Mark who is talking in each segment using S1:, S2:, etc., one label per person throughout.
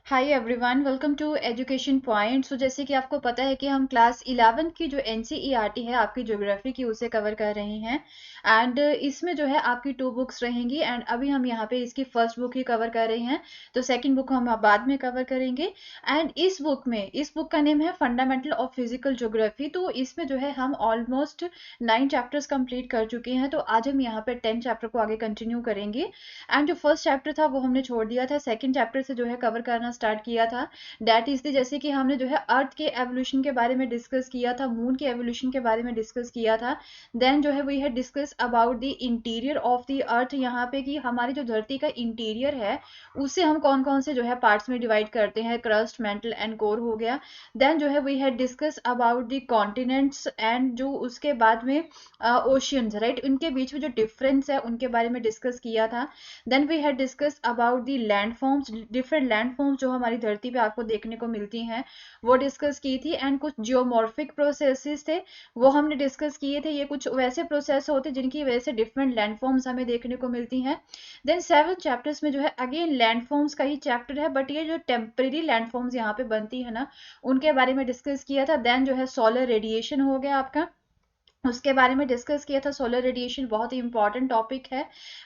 S1: Hi everyone, welcome to education point. So जैसे कि आपको पता है कि हम क्लास 11 की जो एनसीईआरटी है आपकी ज्योग्राफी की, उसे कवर कर रहे हैं। एंड इसमें जो है आपकी 2 बुक्स रहेंगी। एंड अभी हम यहाँ पे इसकी फर्स्ट बुक ही कवर कर रहे हैं, तो सेकंड बुक हम बाद में कवर करेंगे। एंड इस बुक का नेम है फंडामेंटल ऑफ फिजिकल ज्योग्राफी। तो इसमें जो है हम ऑलमोस्ट 9 चैप्टर्स कंप्लीट कर चुके हैं, तो आज हम यहाँ पे 10 चैप्टर को आगे कंटिन्यू करेंगे। एंड जो फर्स्ट चैप्टर था वो हमने छोड़ दिया था, सेकंड चैप्टर से जो है कवर करना स्टार्ट किया था। दैट इज द, जैसे कि हमने जो है अर्थ के एवोल्यूशन के बारे में डिस्कस किया था, मून के एवोल्यूशन के बारे में डिस्कस किया था। देन जो है we had discuss about the interior of the earth, यहाँ पे कि हमारी जो धरती का इंटीरियर है उसे हम कौन कौन से जो है पार्ट्स में डिवाइड करते हैं, क्रस्ट, मेंटल एंड कोर हो गया। देन जो है we had discuss about the continents and जो उसके बाद में ओशियंस, राइट, उनके बीच में जो डिफरेंस है उनके बारे में डिस्कस किया था। Then we had discuss about the landforms, different landforms जो हमारी धरती पे आपको देखने को मिलती हैं, वो डिस्कस की थी। एंड कुछ जियोमॉर्फिक प्रोसेसेस थे, वो हमने डिस्कस किए थे। ये कुछ वैसे प्रोसेस होते जिनकी वजह से डिफरेंट लैंडफॉर्म्स हमें देखने को मिलती हैं। देन 7 चैप्टर्स में जो है अगेन लैंडफॉर्म्स का ही चैप्टर है, बट ये जो टेम्परेरी लैंडफॉर्म्स यहाँ पे बनती है ना, उनके बारे में डिस्कस किया था। देन जो है सोलर रेडिएशन हो गया आपका, उसके बारे में डिस्कस किया था। सोलर रेडिएशन बहुत ही इंपॉर्टेंट टॉपिक है।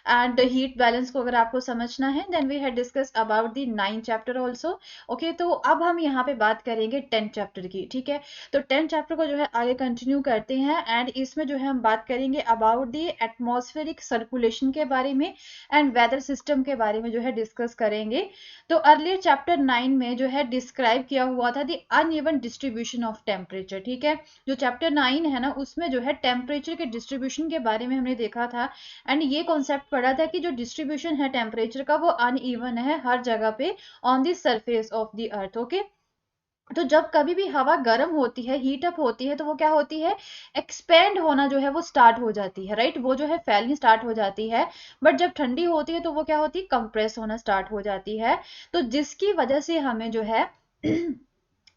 S1: एंड हीट बैलेंस को अगर आपको समझना है, then we had discuss about the 9 chapter also. Okay, तो अब हम यहाँ पे बात करेंगे 10 चैप्टर की, ठीक है। तो 10 चैप्टर को जो है आगे कंटिन्यू करते हैं। एंड इसमें जो है हम बात करेंगे अबाउट द एटमॉस्फेरिक सर्कुलेशन के बारे में एंड वेदर सिस्टम के बारे में जो है डिस्कस करेंगे। तो अर्लियर चैप्टर 9 में जो है डिस्क्राइब किया हुआ था the uneven distribution of temperature, ठीक है। जो चैप्टर 9 है ना, उसमें जो है टेम्परेचर के डिस्ट्रीब्यूशन के बारे में हमने देखा था। एंड ये कॉन्सेप्ट पढ़ा था कि जो डिस्ट्रीब्यूशन है टेम्परेचर का वो अनइवन है हर जगह पे on the surface of the earth. Okay, तो जब कभी भी हवा गर्म होती है, हीट अप होती है, तो वो क्या होती है, एक्सपेंड होना जो है वो स्टार्ट हो जाती है, राइट, वो जो है फैलनी स्टार्ट हो जाती है। बट जब ठंडी होती है तो वो क्या होती है, कंप्रेस होना स्टार्ट हो जाती है। तो जिसकी वजह से हमें जो है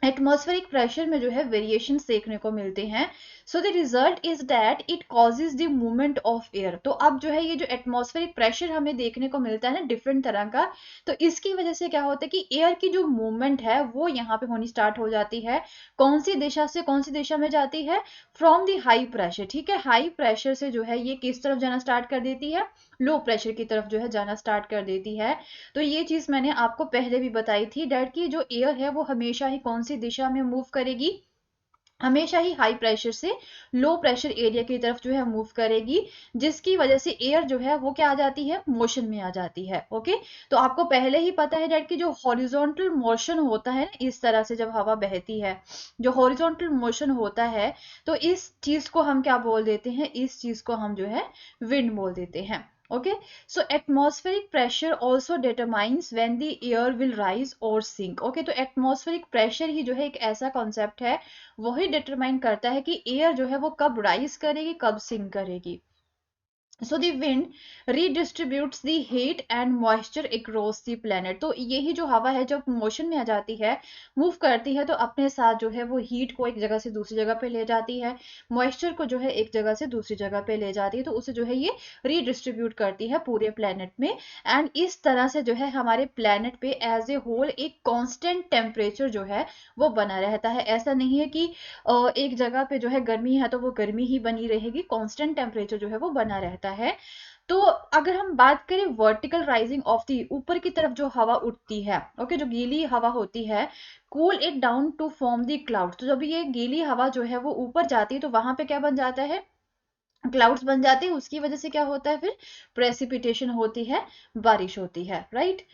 S1: एटमॉस्फेरिक प्रेशर में जो है वेरिएशंस देखने को मिलते हैं। So the result is that it causes the movement of air. तो अब जो है ये जो एटमॉस्फेरिक प्रेशर हमें देखने को मिलता है ना डिफरेंट तरह का, तो इसकी वजह से क्या होता है कि एयर की जो मूवमेंट है वो यहाँ पे होनी स्टार्ट हो जाती है। कौन सी दिशा से कौन सी दिशा में जाती है, फ्रॉम द हाई प्रेशर, ठीक है। हाई प्रेशर से जो है ये किस तरफ जाना स्टार्ट कर देती है, लो प्रेशर की तरफ जो है जाना स्टार्ट कर देती है। तो ये चीज मैंने आपको पहले भी बताई थी, डेट की जो एयर है वो हमेशा ही कौन सी दिशा में मूव करेगी, हमेशा ही हाई प्रेशर से लो प्रेशर एरिया की तरफ जो है मूव करेगी, जिसकी वजह से एयर जो है वो क्या आ जाती है, मोशन में आ जाती है। ओके, तो आपको पहले ही पता है डेट कि जो हॉरिजॉन्टल मोशन होता है ना, इस तरह से जब हवा बहती है, जो हॉरिजॉन्टल मोशन होता है, तो इस चीज को हम क्या बोल देते हैं, इस चीज को हम जो है विंड बोल देते हैं। Okay, so atmospheric pressure also determines when the air will rise और सिंक। ओके, तो एटमॉस्फेरिक प्रेशर ही जो है एक ऐसा कॉन्सेप्ट है, वही डिटरमाइन करता है कि एयर जो है वो कब राइज करेगी, कब सिंक करेगी। So the wind redistributes the heat and moisture across the planet. तो यही जो हवा है जब मोशन में आ जाती है, मूव करती है, तो अपने साथ जो है वो हीट को एक जगह से दूसरी जगह पे ले जाती है, मॉइस्चर को जो है एक जगह से दूसरी जगह पे ले जाती है, तो उसे जो है ये रीडिस्ट्रीब्यूट करती है पूरे प्लेनेट में। एंड इस तरह से जो है हमारे प्लेनेट पे एज ए होल एक कांस्टेंट टेम्परेचर जो है वो बना रहता है। ऐसा नहीं है कि एक जगह पे जो है गर्मी है तो वो गर्मी ही बनी रहेगी, कांस्टेंट टेम्परेचर जो है वो बना रहता है। तो अगर हम बात करें वर्टिकल राइजिंग ऑफ दी, ऊपर की तरफ जो हवा उठती है, ओके, जो गीली हवा होती है, cool it down to form the cloud. तो जब ये गीली हवा जो है वो ऊपर जाती है तो वहां पे क्या बन जाता है, क्लाउड्स बन जाते हैं। उसकी वजह से क्या होता है, फिर प्रेसिपिटेशन होती है, बारिश होती है, राइट।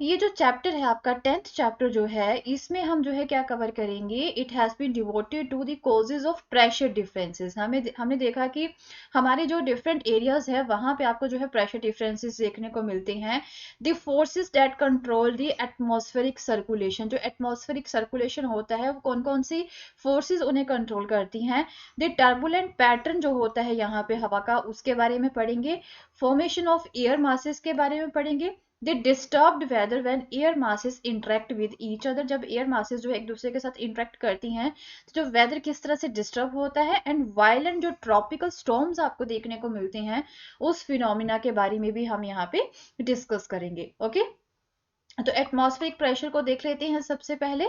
S1: ये जो चैप्टर है आपका 10th चैप्टर जो है, इसमें हम जो है क्या कवर करेंगे, it has been devoted to the causes of pressure differences. हमने देखा कि हमारे जो डिफरेंट एरियाज है वहां पे आपको जो है प्रेशर डिफरेंसेस देखने को मिलते हैं। The forces that control the atmospheric circulation, जो एटमॉस्फेरिक सर्कुलेशन होता है वो कौन कौन सी फोर्सेस उन्हें कंट्रोल करती हैं। द टर्बुलेंट पैटर्न जो होता है यहाँ पे हवा का, उसके बारे में पढ़ेंगे। फॉर्मेशन ऑफ एयर मासेस के बारे में पढ़ेंगे। They disturbed weather when air masses interact with each other. जब एयर मासेस जो है एक दूसरे के साथ इंटरेक्ट करती हैं तो जो वेदर किस तरह से डिस्टर्ब होता है। एंड वायलेंट जो ट्रॉपिकल स्टॉर्म्स आपको देखने को मिलते हैं उस फिनोमिना के बारे में भी हम यहाँ पे डिस्कस करेंगे। ओके, तो एटमॉस्फेरिक प्रेशर को देख लेते हैं सबसे पहले।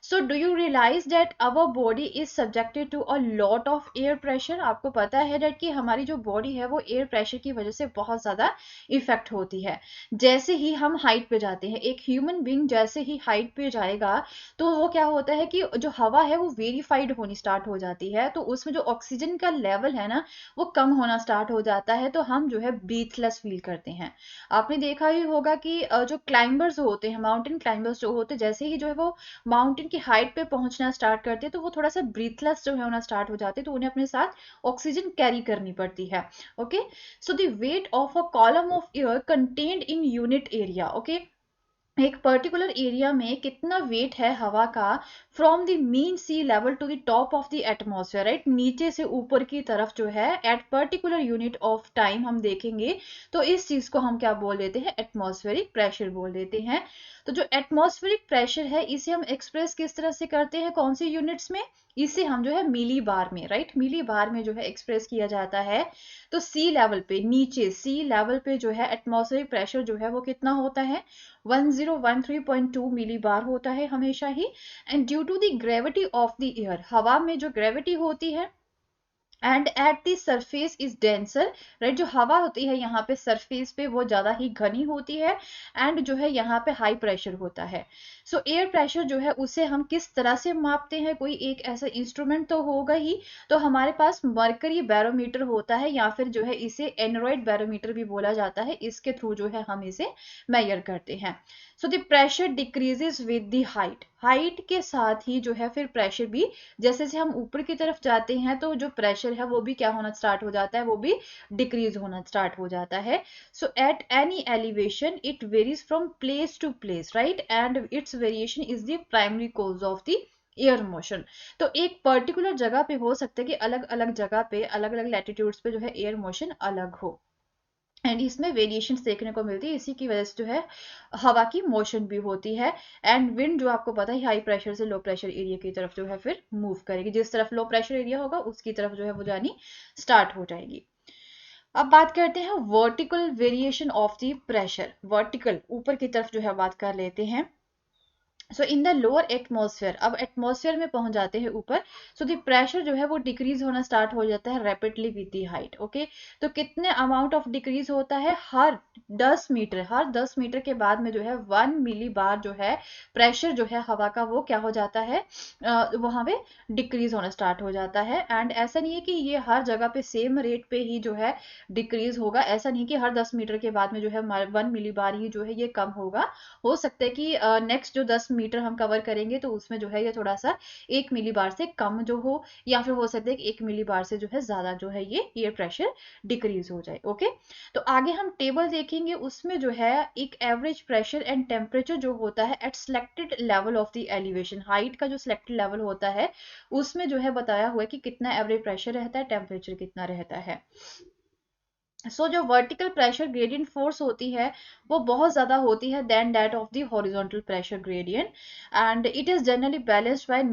S1: So do you realize that our body is subjected to a lot of air pressure. आपको पता है दैट कि हमारी जो बॉडी है वो एयर प्रेशर की वजह से बहुत ज्यादा इफेक्ट होती है। जैसे ही हम हाइट पे जाते हैं, एक ह्यूमन बींग जैसे ही हाइट पे जाएगा तो वो क्या होता है कि जो हवा है वो वेरीफाइड होनी स्टार्ट हो जाती है, तो उसमें जो ऑक्सीजन का लेवल है ना वो कम होना स्टार्ट हो जाता है, तो हम जो है ब्रीथलेस फील करते हैं। आपने देखा ही होगा कि जो क्लाइंबर्स होते हैं, माउंटेन क्लाइंबर्स जो होते हैं, जैसे ही जो है वो माउंटेन की हाइट पे पहुंचना स्टार्ट करते हैं तो वो थोड़ा सा ब्रीथलेस जो है होना स्टार्ट हो जाते हैं, तो उन्हें अपने साथ ऑक्सीजन कैरी करनी पड़ती है। Okay, so the weight of a column of air contained in unit area. Okay, एक पर्टिकुलर एरिया में कितना वेट है हवा का from the mean sea level to the top of the atmosphere, right, नीचे से ऊपर की तरफ जो है at particular unit of time हम देखेंगे तो इस चीज को हम क्या बोल देते हैं, एटमॉस्फेरिक प्रेशर बोल देते हैं। तो जो एटमॉस्फेरिक प्रेशर है इसे हम एक्सप्रेस किस तरह से करते हैं, कौन सी यूनिट्स में, इसे हम जो है मिली बार में, राइट, मिली बार में जो है एक्सप्रेस किया जाता है। तो सी लेवल पे, नीचे सी लेवल पे जो है एटमॉस्फेरिक प्रेशर जो है वो कितना होता है, 1013.2 मिली बार होता है हमेशा ही। And due to the gravity of the air, हवा में जो ग्रेविटी होती है, and at the surface is denser, right, जो हवा होती है यहाँ पे सरफेस पे वो ज्यादा ही घनी होती है, एंड जो है यहाँ पे हाई प्रेशर होता है। सो एयर प्रेशर जो है उसे हम किस तरह से मापते हैं, कोई एक ऐसा इंस्ट्रूमेंट तो होगा ही। तो हमारे पास मर्करी बैरोमीटर होता है, या फिर जो है इसे एनरॉइड बैरोमीटर भी बोला जाता है, इसके थ्रू जो है हम इसे मेजर करते हैं। So the pressure decreases with the height, height के साथ ही जो है फिर प्रेशर भी, जैसे जैसे हम ऊपर की तरफ जाते हैं तो जो प्रेशर है वो भी क्या होना स्टार्ट हो जाता है, वो भी डिक्रीज होना स्टार्ट हो जाता है। So at any elevation it varies from place to place, right, and its variation is the primary cause of the air motion. तो एक पर्टिकुलर जगह पे हो सकता है कि अलग अलग जगह पे, अलग अलग लैटिट्यूड्स पे जो है एयर मोशन अलग हो, एंड इसमें वेरिएशंस देखने को मिलती है, इसी की वजह से जो है हवा की मोशन भी होती है। एंड विंड जो आपको पता है हाई प्रेशर से लो प्रेशर एरिया की तरफ जो है फिर मूव करेगी, जिस तरफ लो प्रेशर एरिया होगा उसकी तरफ जो है वो जानी स्टार्ट हो जाएगी। अब बात करते हैं vertical variation of the pressure, vertical ऊपर की तरफ जो है बात कर लेते हैं। सो इन द लोअर एटमॉस्फेयर, अब एटमॉस्फेयर में पहुंच जाते हैं ऊपर, सो द प्रेशर जो है वो डिक्रीज होना स्टार्ट हो जाता है rapidly with the height. Okay, तो कितने अमाउंट ऑफ डिक्रीज होता है, हर 10 मीटर, हर 10 मीटर के बाद में जो है 1 मिली बार जो है प्रेशर जो है हवा का वो क्या हो जाता है, वहां पे डिक्रीज होना स्टार्ट हो जाता है। एंड ऐसा नहीं है कि ये हर जगह पे सेम रेट पे ही जो है डिक्रीज होगा, ऐसा नहीं कि हर 10 मीटर के बाद में जो है 1 मिली बार ही जो है ये कम होगा। हो सकता है कि नेक्स्ट जो 10 मीटर हम कवर करेंगे तो उसमें जो है ये थोड़ा सा 1 मिली बार से कम जो हो, या फिर हो सकता है कि 1 मिली बार से जो है ज्यादा जो है ये एयर प्रेशर डिक्रीज हो जाए। ओके, तो आगे हम टेबल देखेंगे, उसमें जो है एक एवरेज प्रेशर एंड टेम्परेचर जो होता है at selected level of the elevation, height का जो सिलेक्टेड लेवल होता है उसमें जो है बताया हुआ है कि कितना एवरेज प्रेशर रहता है, टेम्परेचर कितना रहता है। सो जो वर्टिकल प्रेशर ग्रेडियंट फोर्स होती है वो बहुत ज्यादा होती है then that of the horizontal pressure gradient, and it is generally balanced by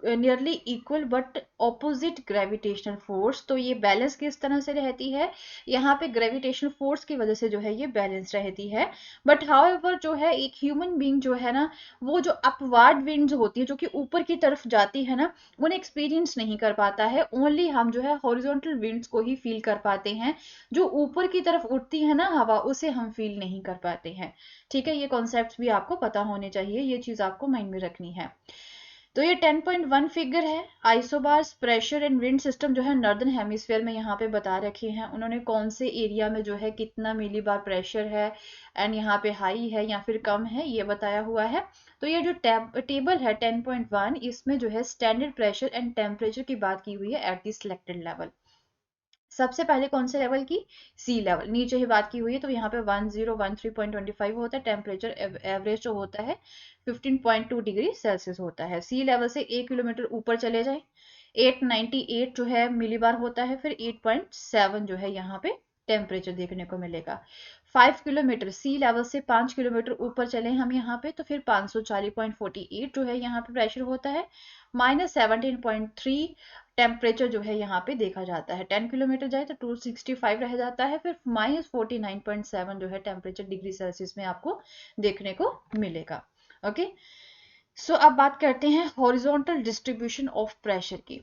S1: nearly equal but opposite gravitational force. तो ये बैलेंस किस तरह से रहती है, यहाँ पे ग्रेविटेशनल फोर्स की वजह से जो है ये बैलेंस रहती है। बट हाउएवर जो है एक ह्यूमन बीइंग जो है ना, वो जो अपवार्ड विंड्स होती है जो कि ऊपर की तरफ जाती है ना, उन्हें एक्सपीरियंस नहीं कर पाता है, ओनली हम जो है हॉरिजॉन्टल विंड्स को ही फील कर पाते हैं। जो ऊपर की तरफ उठती है ना हवा, उसे हम फील नहीं कर पाते हैं। ठीक है, ये कॉन्सेप्ट भी आपको पता होने चाहिए, ये चीज आपको माइंड में रखनी है। तो ये 10.1 फिगर है, isobars pressure and wind system जो है नॉर्दर्न हेमिस्फीयर में यहाँ पे बता रखे हैं उन्होंने, कौन से एरिया में जो है कितना मिली बार प्रेशर है एंड यहाँ पे हाई है या फिर कम है ये बताया हुआ है। तो ये जो टेबल है 10.1, इसमें जो है स्टैंडर्ड प्रेशर एंड टेम्परेचर की बात की हुई है एट द सिलेक्टेड लेवल। सबसे पहले कौन से लेवल की, सी लेवल, नीचे ही बात की हुई है, तो यहाँ पे 1013.25 होता है, टेम्परेचर एवरेज जो होता है 15.2 डिग्री सेल्सियस होता है। सी लेवल से 1 किलोमीटर ऊपर चले जाए 898 जो है मिलीबार होता है, फिर 8.7 जो है यहाँ पे टेम्परेचर देखने को मिलेगा। 5 किलोमीटर सी लेवल से 5 किलोमीटर ऊपर चले हम यहाँ पे तो फिर 540.48 जो है यहाँ पे प्रेशर होता है। -17.3 टेम्परेचर जो है यहाँ पे देखा जाता है। 10 किलोमीटर जाए तो 265 रह जाता है, फिर -49.7 जो है टेम्परेचर डिग्री सेल्सियस में आपको देखने को मिलेगा। ओके, सो अब बात करते हैं हॉरिजॉन्टल डिस्ट्रीब्यूशन ऑफ प्रेशर की।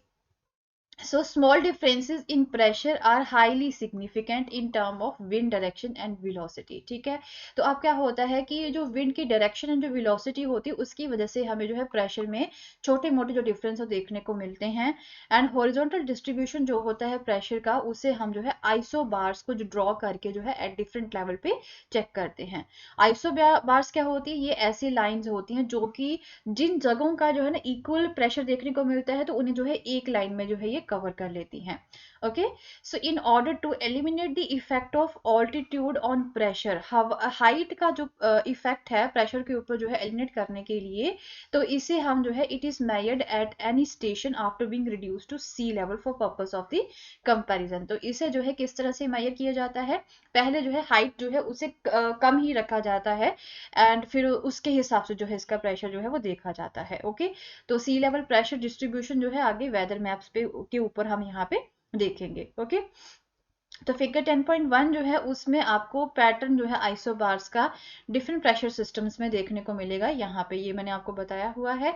S1: So small differences in pressure are highly significant in term of wind direction and velocity। ठीक है, तो अब क्या होता है कि जो विंड की डायरेक्शन एंड जो वेलोसिटी होती है उसकी वजह से हमें जो है प्रेशर में छोटे मोटे जो डिफरेंस देखने को मिलते हैं। एंड हॉरिजॉन्टल डिस्ट्रीब्यूशन जो होता है प्रेशर का, उसे हम जो है आइसोबार्स को जो ड्रॉ करके जो है एट डिफरेंट लेवल पे चेक करते हैं। आइसोबार्स क्या होती है? ये ऐसी लाइंस होती हैं जो कि जिन जगहों का जो है ना इक्वल प्रेशर देखने को मिलता है तो उन्हें जो है एक लाइन में जो है ये कवर कर लेती हैं। Okay, so in order to eliminate the effect of altitude on pressure, height का जो इफेक्ट है प्रेशर के ऊपर जो है एलिमिनेट करने के लिए, तो इसे हम जो है it is measured at any station after being reduce to sea level for purpose of the comparison. तो इसे जो है किस तरह से मेजर किया जाता है? पहले जो है हाइट जो है उसे कम ही रखा जाता है एंड फिर उसके हिसाब से जो है इसका प्रेशर जो है वो देखा जाता है। ओके, तो सी लेवल प्रेशर डिस्ट्रीब्यूशन जो है आगे वेदर मैप्स पे के ऊपर हम यहाँ पे देखेंगे। ओके, तो फिगर 10.1 जो है उसमें आपको पैटर्न जो है आइसोबार्स का डिफरेंट प्रेशर सिस्टम्स में देखने को मिलेगा। यहाँ पे ये मैंने आपको बताया हुआ है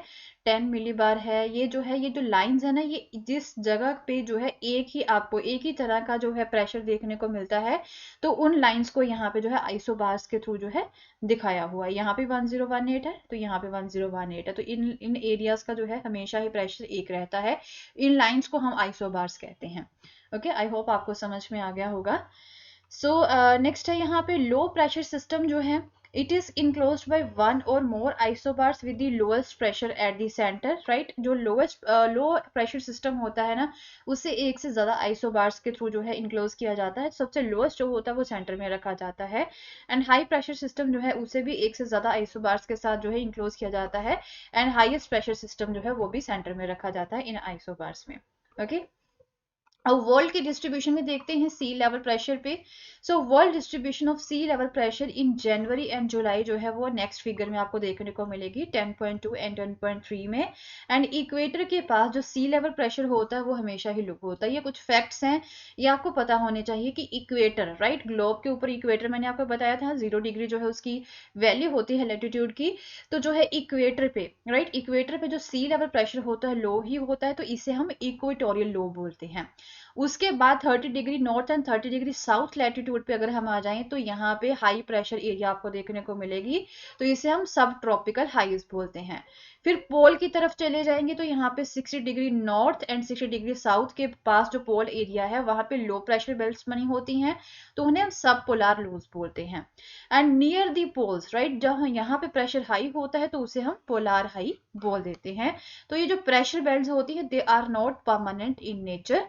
S1: 10 मिलीबार है। ये जो लाइंस है ना, ये जिस जगह पे जो है आपको एक ही तरह का जो है प्रेशर देखने को मिलता है, तो उन लाइंस को यहाँ पे जो है आइसोबार्स के थ्रू जो है दिखाया हुआ है। यहाँ पे 1018 है तो यहाँ पे 1018 है, तो इन एरियाज का जो है हमेशा ही प्रेशर एक रहता है। इन लाइंस को हम आइसोबार्स कहते हैं। ओके, आई होप आपको समझ में आ गया होगा। सो नेक्स्ट है यहाँ पे लो प्रेशर सिस्टम जो है, it is enclosed by one or more isobars with the lowest pressure at the centre. Right, जो लो प्रेशर सिस्टम होता है ना, उसे एक से ज्यादा आइसोबार्स के थ्रू जो है इनक्लोज किया जाता है। सबसे लोएस्ट जो होता है वो सेंटर में रखा जाता है। एंड हाई प्रेशर सिस्टम जो है उसे भी एक से ज्यादा आइसोबार्स के साथ जो है इनक्लोज किया जाता है। एंड हाईएस्ट प्रेशर सिस्टम जो है वो भी सेंटर में रखा जाता है इन आइसोबार्स में। ओके, अब वर्ल्ड की डिस्ट्रीब्यूशन में देखते हैं सी लेवल प्रेशर पे। So world distribution of sea level pressure in January and July जो है वो नेक्स्ट फिगर में आपको देखने को मिलेगी 10.2 एंड 10.3 में। एंड इक्वेटर के पास जो सी लेवल प्रेशर होता है वो हमेशा ही लो होता है। ये कुछ फैक्ट्स हैं, ये आपको पता होने चाहिए कि इक्वेटर, राइट, ग्लोब के ऊपर इक्वेटर मैंने आपको बताया था 0 डिग्री जो है उसकी वैल्यू होती है लैटिट्यूड की। तो जो है इक्वेटर पे, राइट, इक्वेटर पे जो सी लेवल प्रेशर होता है लो ही होता है, तो इसे हम इक्वेटोरियल लो बोलते हैं। उसके बाद 30 degree north and 30 degree south latitude पे अगर हम आ जाएं तो यहाँ पे हाई प्रेशर एरिया आपको देखने को मिलेगी, तो इसे हम सब ट्रॉपिकल हाईज बोलते हैं। फिर पोल की तरफ चले जाएंगे तो यहाँ पे 60 degree north and 60 degree south के पास जो पोल एरिया है वहां पे लो प्रेशर बेल्ट्स बनी होती हैं, तो उन्हें हम सब पोलार लोज बोलते हैं। And near the poles, right, जहां यहाँ पे प्रेशर हाई होता है तो उसे हम पोलार हाई बोल देते हैं। तो ये जो प्रेशर बेल्ट्स होती है they are not permanent in nature.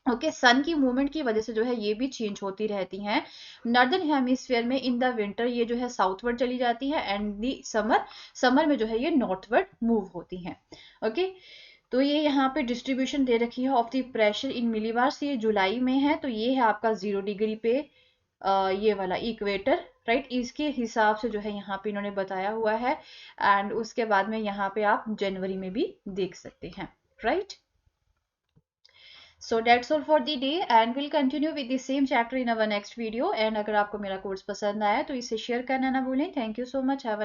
S1: Okay, sun की मूवमेंट की वजह से जो है ये भी चेंज होती रहती हैं। नॉर्दर्न हेमिस्फीयर में इन द विंटर ये जो है साउथवर्ड चली जाती है एंड दी समर में जो है ये नॉर्थवर्ड मूव होती हैं। ओके, तो ये यहाँ पे डिस्ट्रीब्यूशन दे रखी है ऑफ द प्रेशर इन मिलीबार्स। ये जुलाई में है, तो ये है आपका 0 डिग्री पे ये वाला इक्वेटर, राइट, इसके हिसाब से जो है यहाँ पे इन्होंने बताया हुआ है। एंड उसके बाद में यहाँ पे आप जनवरी में भी देख सकते हैं, right. So that's all for the day and we'll continue with the same chapter in our next video. And अगर आपको मेरा कोर्स पसंद आया तो इसे शेयर करना ना भूलें। Thank you so much. Have a